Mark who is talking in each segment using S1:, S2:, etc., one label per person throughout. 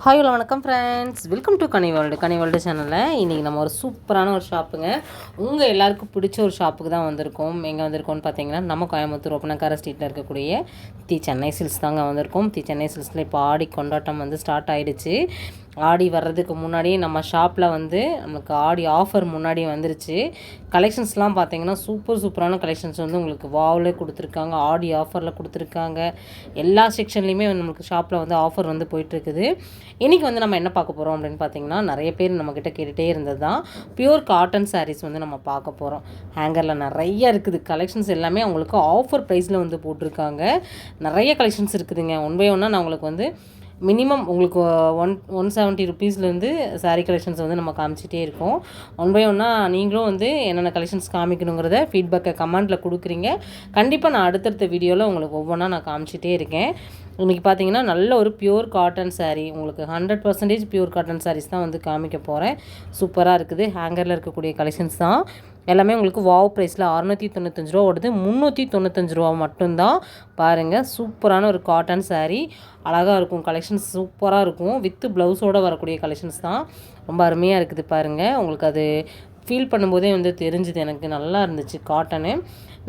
S1: Hi hello வணக்கம் friends, welcome to Ghani world சேனலில். இன்றைக்கி நம்ம ஒரு சூப்பரான ஒரு ஷாப்புங்க. உங்கள் எல்லாருக்கும் பிடிச்ச ஒரு ஷாப்புக்கு தான் வந்திருக்கோம். எங்கே வந்திருக்கோம்னு பார்த்தீங்கன்னா, நம்ம கோயம்புத்தூர் ஒப்பனக்கார ஸ்ட்ரீட்டில் இருக்கக்கூடிய சென்னை சில்க்ஸ் தாங்க வந்திருக்கோம். சென்னை சில்க்ஸில் இப்போ ஆடி கொண்டாட்டம் வந்து ஸ்டார்ட் ஆகிடுச்சு. ஆடி வர்றதுக்கு முன்னாடியே நம்ம ஷாப்பில் வந்து நமக்கு ஆடி ஆஃபர் முன்னாடியே வந்துருச்சு. கலெக்ஷன்ஸ்லாம் பார்த்தீங்கன்னா சூப்பரான கலெக்ஷன்ஸ் வந்து உங்களுக்கு வாவில் கொடுத்துருக்காங்க, ஆடி ஆஃபரில் கொடுத்துருக்காங்க. எல்லா செக்ஷன்லேயுமே நமக்கு ஷாப்பில் வந்து ஆஃபர் வந்து போயிட்டுருக்குது. இன்றைக்கி வந்து நம்ம என்ன பார்க்க போகிறோம் அப்படின்னு பார்த்தீங்கன்னா, நிறைய பேர் நம்மக்கிட்ட கேட்டுகிட்டே இருந்தது தான் பியூர் காட்டன் சாரீஸ் வந்து நம்ம பார்க்க போகிறோம். ஹேங்கரில் நிறைய இருக்குது கலெக்ஷன்ஸ், எல்லாமே அவங்களுக்கு ஆஃபர் ப்ரைஸில் வந்து போட்டிருக்காங்க. நிறைய கலெக்ஷன்ஸ் இருக்குதுங்க. ஒன் பை ஒன்னாக நான் உங்களுக்கு வந்து மினிமம் உங்களுக்கு 170 ருபீஸ்லேருந்து சாரீ கலெக்ஷன்ஸ் வந்து நம்ம காமிச்சிட்டே இருக்கோம். ஒன் பை ஒன்னாக நீங்களும் வந்து என்னென்ன கலெக்ஷன்ஸ் காமிக்கணுங்கிறத ஃபீட்பேக்கை கமெண்ட்டில் கொடுக்குறீங்க. கண்டிப்பாக நான் அடுத்தடுத்த வீடியோவில் உங்களுக்கு ஒவ்வொன்றா நான் காமிச்சிட்டே இருக்கேன். இன்றைக்கி பார்த்தீங்கன்னா நல்ல ஒரு பியூர் காட்டன் சாரீ, உங்களுக்கு 100% பியூர் காட்டன் சாரீஸ் தான் வந்து காமிக்க போகிறேன். சூப்பராக இருக்குது. ஹேங்கரில் இருக்கக்கூடிய கலெக்ஷன்ஸ் தான் எல்லாமே உங்களுக்கு வாவ் ப்ரைஸில் 695 ரூபா ஓடுது. 395 ரூபா மட்டும்தான். பாருங்கள், சூப்பரான ஒரு காட்டன் சாரீ, அழகாக இருக்கும். கலெக்ஷன்ஸ் சூப்பராக இருக்கும். வித்து ப்ளவுஸோடு வரக்கூடிய கலெக்ஷன்ஸ் தான். ரொம்ப அருமையாக இருக்குது பாருங்கள். உங்களுக்கு அது ஃபீல் பண்ணும்போதே வந்து தெரிஞ்சுது, எனக்கு நல்லா இருந்துச்சு காட்டனு.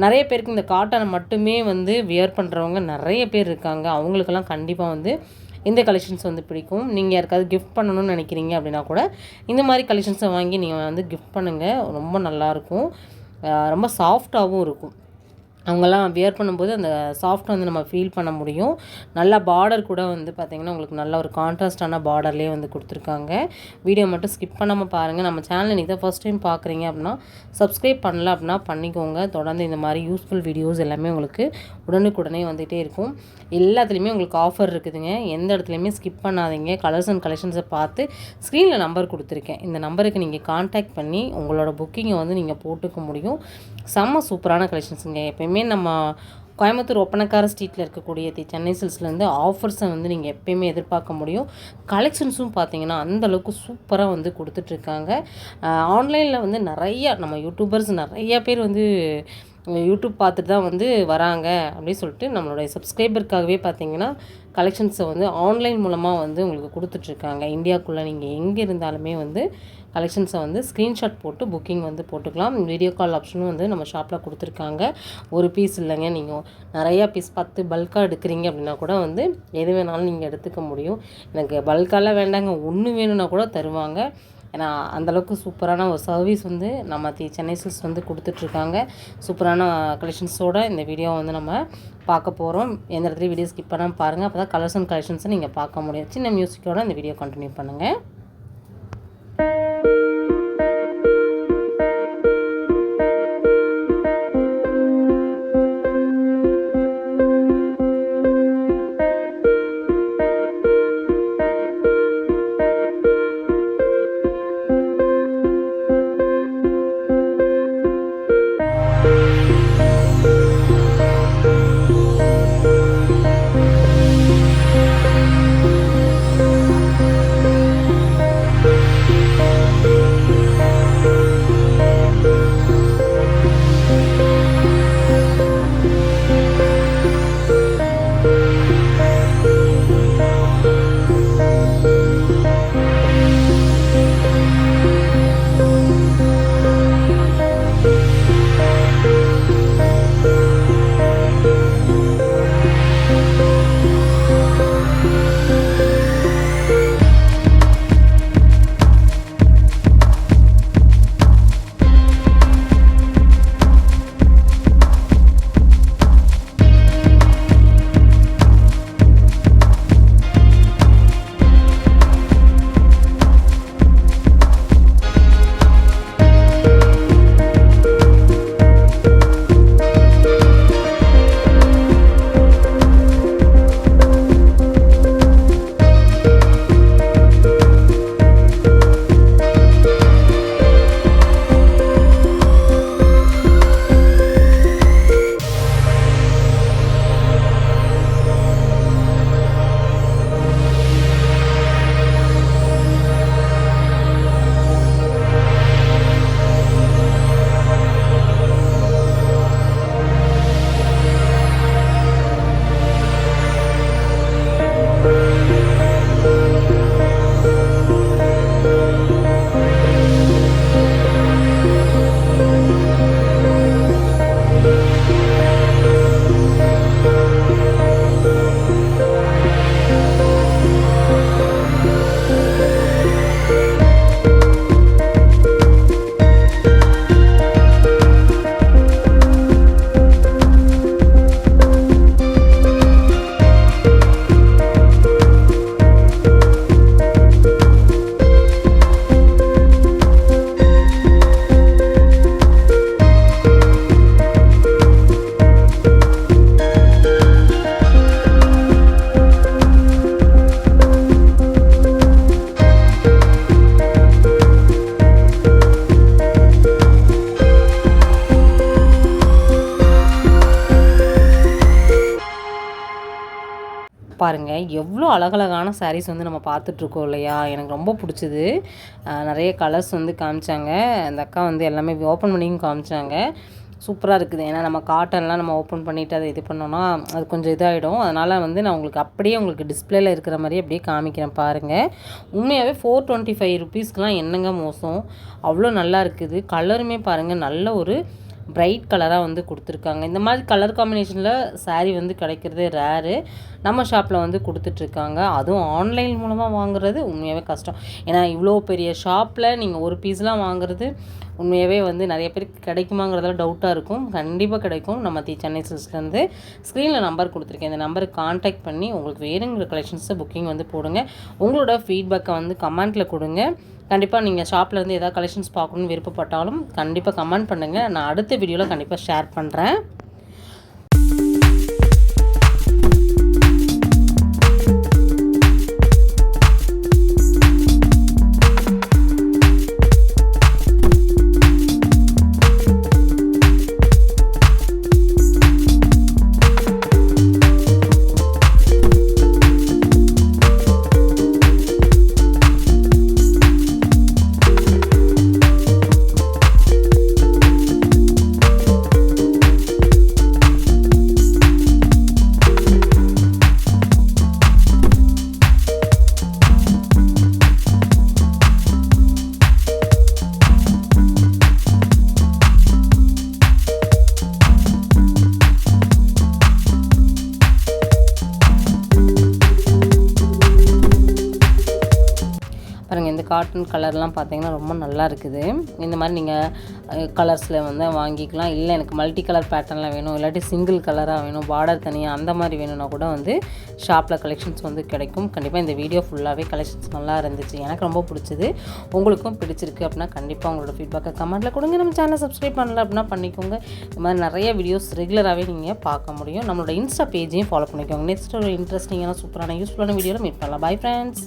S1: நிறைய பேருக்கு இந்த காட்டனை மட்டுமே வந்து வியர் பண்ணுறவங்க நிறைய பேர் இருக்காங்க. அவங்களுக்கெல்லாம் கண்டிப்பாக வந்து இந்த கலெக்ஷன்ஸ் வந்து பிடிக்கும். நீங்கள் யாருக்காவது கிஃப்ட் பண்ணணும்னு நினைக்கிறீங்க அப்படின்னா கூட இந்த மாதிரி கலெக்ஷன்ஸை வாங்கி நீங்கள் வந்து கிஃப்ட் பண்ணுங்கள். ரொம்ப நல்லாயிருக்கும், ரொம்ப சாஃப்டாகவும் இருக்கும். அவங்கெல்லாம் வியர் பண்ணும்போது அந்த சாஃப்ட் வந்து நம்ம ஃபீல் பண்ண முடியும். நல்லா பார்டர் கூட வந்து பார்த்திங்கன்னா உங்களுக்கு நல்ல ஒரு கான்ட்ராஸ்டான பார்டர்லேயே வந்து கொடுத்துருக்காங்க. வீடியோ மட்டும் ஸ்கிப் பண்ணாமல் பாருங்கள். நம்ம சேனல் இன்றைக்கி தான் ஃபஸ்ட் டைம் பார்க்குறீங்க அப்படின்னா சப்ஸ்கிரைப் பண்ணல அப்படின்னா பண்ணிக்கோங்க. தொடர்ந்து இந்த மாதிரி யூஸ்ஃபுல் வீடியோஸ் எல்லாமே உங்களுக்கு உடனுக்குடனே வந்துகிட்டே இருக்கும். எல்லாத்துலேயுமே உங்களுக்கு ஆஃபர் இருக்குதுங்க. எந்த இடத்துலையுமே ஸ்கிப் பண்ணாதீங்க. கலர்ஸ் அண்ட் கலெக்ஷன்ஸை பார்த்து ஸ்க்ரீனில் நம்பர் கொடுத்துருக்கேன். இந்த நம்பருக்கு நீங்கள் கான்டாக்ட் பண்ணி உங்களோட புக்கிங்கை வந்து நீங்கள் போட்டுக்க முடியும். செம்ம சூப்பரான கலெக்ஷன்ஸுங்க. எப்பயுமே நம்ம கோயம்புத்தூர் ஒப்பனக்கார ஸ்ட்ரீட்டில் இருக்கக்கூடிய சென்னை சில்க்ஸ்லேருந்து ஆஃபர்ஸை வந்து நீங்கள் எப்பயுமே எதிர்பார்க்க முடியும். கலெக்ஷன்ஸும் பார்த்தீங்கன்னா அந்தளவுக்கு சூப்பராக வந்து கொடுத்துட்ருக்காங்க. ஆன்லைனில் வந்து நிறையா நம்ம யூடியூபர்ஸ் நிறையா பேர் வந்து யூடியூப் பார்த்துட்டு தான் வந்து வராங்க அப்படின்னு சொல்லிட்டு நம்மளுடைய சப்ஸ்கிரைபருக்காகவே பார்த்தீங்கன்னா கலெக்ஷன்ஸை வந்து ஆன்லைன் மூலமாக வந்து உங்களுக்கு கொடுத்துட்ருக்காங்க. இந்தியாவுக்குள்ளே நீங்கள் எங்கே இருந்தாலுமே வந்து கலெக்ஷன்ஸை வந்து ஸ்க்ரீன்ஷாட் போட்டு புக்கிங் வந்து போட்டுக்கலாம். வீடியோ கால் ஆப்ஷனும் வந்து நம்ம ஷாப்பில் கொடுத்துருக்காங்க. ஒரு பீஸ் இல்லைங்க, நீங்கள் நிறையா பீஸ் 10 பல்காக எடுக்கிறீங்க அப்படின்னா கூட வந்து எது வேணாலும் நீங்கள் எடுத்துக்க முடியும். எனக்கு பல்காலாம் வேண்டாங்க, ஒன்று வேணும்னா கூட தருவாங்க. ஏன்னா அந்தளவுக்கு சூப்பரான ஒரு சர்வீஸ் வந்து நம்ம சென்னை சில்க்ஸ் வந்து கொடுத்துட்ருக்காங்க. சூப்பரான கலெக்ஷன்ஸோடு இந்த வீடியோ வந்து நம்ம பார்க்க போகிறோம். எந்த இடத்துலையும் வீடியோ ஸ்கிப் பண்ணாமல் பாருங்கள். அப்போ தான் கலர்ஸ் அண்ட் கலெக்ஷன்ஸை நீங்கள் பார்க்க முடியும். சின்ன மியூசிக்கோடு இந்த வீடியோ கண்டினியூ பண்ணுங்கள். பாருங்கள் எவ்வளோ அழகழகான சாரீஸ் வந்து நம்ம பார்த்துட்ருக்கோம் இல்லையா. எனக்கு ரொம்ப பிடிச்சிது. நிறைய கலர்ஸ் வந்து காமிச்சாங்க. அந்த அக்கா வந்து எல்லாமே ஓப்பன் பண்ணியும் காமிச்சாங்க. சூப்பராக இருக்குது. ஏன்னா நம்ம காட்டன்லாம் நம்ம ஓப்பன் பண்ணிவிட்டு அதை இது பண்ணோன்னா அது கொஞ்சம் இதாகிடும். அதனால் வந்து நான் உங்களுக்கு அப்படியே உங்களுக்கு டிஸ்பிளேல இருக்கிற மாதிரி அப்படியே காமிக்கிறேன் பாருங்கள். உண்மையாகவே 425 ருபீஸ்க்குலாம் என்னங்க மோசம். அவ்வளோ நல்லா இருக்குது. கலருமே பாருங்கள் நல்ல ஒரு பிரைட் கலராக வந்து கொடுத்துருக்காங்க. இந்த மாதிரி கலர் காம்பினேஷனில் சாரீ வந்து கிடைக்கிறதே ரேரு. நம்ம ஷாப்பில் வந்து கொடுத்துட்ருக்காங்க. அதுவும் ஆன்லைன் மூலமாக வாங்குறது உண்மையாகவே கஷ்டம். ஏன்னா இவ்வளோ பெரிய ஷாப்பில் நீங்கள் ஒரு பீஸ்லாம் வாங்குறது உண்மையாகவே வந்து நிறைய பேருக்கு கிடைக்குமாங்கிறதெல்லாம் டவுட்டாக இருக்கும். கண்டிப்பாக கிடைக்கும். நம்ம சென்னை சில்க்ஸ்லேருந்து ஸ்க்ரீனில் நம்பர் கொடுத்துருக்கேன். இந்த நம்பருக்கு கான்டாக்ட் பண்ணி உங்களுக்கு வேணுங்கிற கலெக்ஷன்ஸை புக்கிங் வந்து போடுங்க. உங்களோட ஃபீட்பேக்கை வந்து கமெண்ட்டில் கொடுங்க. கண்டிப்பாக நீங்கள் ஷாப்லேருந்து எதாவது கலெக்ஷன்ஸ் பார்க்கணுன்னு விருப்பப்பட்டாலும் கண்டிப்பாக கமெண்ட் பண்ணுங்கள். நான் அடுத்த வீடியோவில் கண்டிப்பாக ஷேர் பண்ணுறேன். பாருங்கள் இந்த காட்டன் கலர்லாம் பார்த்தீங்கன்னா ரொம்ப நல்லா இருக்குது. இந்த மாதிரி நீங்கள் கலர்ஸில் வந்து வாங்கிக்கலாம். இல்லை எனக்கு மல்டி கலர் பேட்டர்னில் வேணும், இல்லாட்டி சிங்கிள் கலராக வேணும், பார்டர் தனியாக அந்த மாதிரி வேணும்னா கூட வந்து ஷாப்பில் கலெக்ஷன்ஸ் வந்து கிடைக்கும். கண்டிப்பாக இந்த வீடியோ ஃபுல்லாகவே கலெக்ஷன்ஸ் நல்லா இருந்துச்சு. எனக்கு ரொம்ப பிடிச்சிது. உங்களுக்கும் பிடிச்சிருக்கு அப்படின்னா கண்டிப்பாக உங்களோட ஃபீட்பேக்கை கமெண்ட்டில் கொடுங்க. நம்ம சேனலை சப்ஸ்கிரைப் பண்ணல அப்படின்னா பண்ணிக்கோங்க. இந்த மாதிரி நிறைய வீடியோஸ் ரெகுலராகவே நீங்கள் பார்க்க முடியும். நம்மளோட இன்ஸ்டா பேஜையும் ஃபாலோ பண்ணிக்கோங்க. நெக்ஸ்ட் ஒரு இன்ட்ரெஸ்டிங்கான சூப்பரான யூஸ்ஃபுல்லான வீடியோவில் மீட் பண்ணலாம். Bye friends.